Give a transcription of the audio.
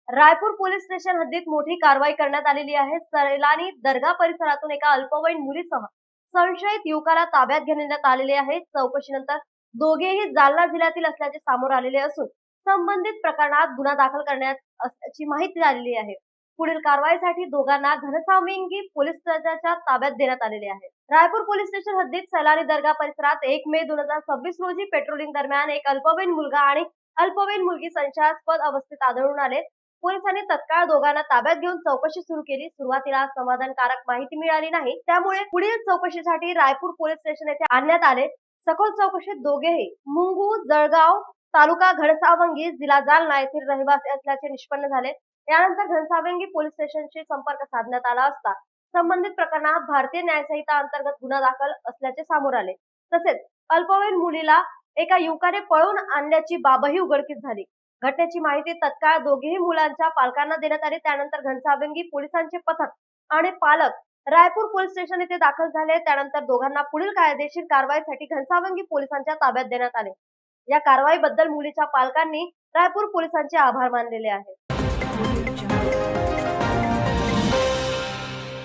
Raipur police station हद्दीत मोठी कारवाई करण्यात आलेली आहे। सैलानी दर्गा परिसरातून एका अल्पवयीन मुलीसह संशयित युवकाला ताब्यात घेण्यात आलेले आहे। चौकशीनंतर दोघेही जालना जिल्ह्यातील असल्याचे समोर आलेले असून संबंधित प्रकरणात गुन्हा दाखल करण्यात असल्याची माहिती आलेली आहे। पुढील कारवाईसाठी दोघांना घनसावंगी पोलीस स्टेशनच्या ताब्यात देण्यात आलेले आहे। रायपूर पोलीस स्टेशन हद्दीत सैलानी दर्गा परिसरात 1 मे 2026 रोजी पेट्रोलिंग दरम्यान एक अल्पवयीन मुलगा आणि अल्पवयीन मुलगी संशयास्पद अवस्थेत आढळून आले। पोलिसांनी तत्काळ दोघांना ताब्यात घेऊन चौकशी सुरू केली। सुरुवातीला समाधानकारक माहिती मिळाली नाही, त्यामुळे पुढील चौकशीसाठी रायपूर पोलीस स्टेशन येथे आणण्यात आले। सखोल चौकशीत दोघेही मुंगू जळगाव तालुका घनसावंगी जिल्हा जालना येथील रहिवासी असल्याचे निष्पन्न झाले। यानंतर घनसावंगी पोलीस स्टेशनशी संपर्क साधण्यात आला असता संबंधित प्रकरणात भारतीय न्यायसंहिता अंतर्गत गुन्हा दाखल असल्याचे समोर आले। तसेच अल्पवयीन मुलीला एका युवकाने पळवून आणल्याची बाबही उघडकीस झाली। घटनेची माहिती तत्काळ दोघेही मुलांच्या पालकांना देण्यात आली। त्यानंतर घनसावंगी पोलिसांचे पथक आणि पालक रायपूर पोलीस स्टेशन येथे दाखल झाले। त्यानंतर दोघांना पुढील कायदेशीर कारवाईसाठी घनसावंगी पोलिसांच्या ताब्यात देण्यात आले। या कारवाईबद्दल मुलीच्या पालकांनी रायपूर पोलिसांचे आभार मानलेले आहेत।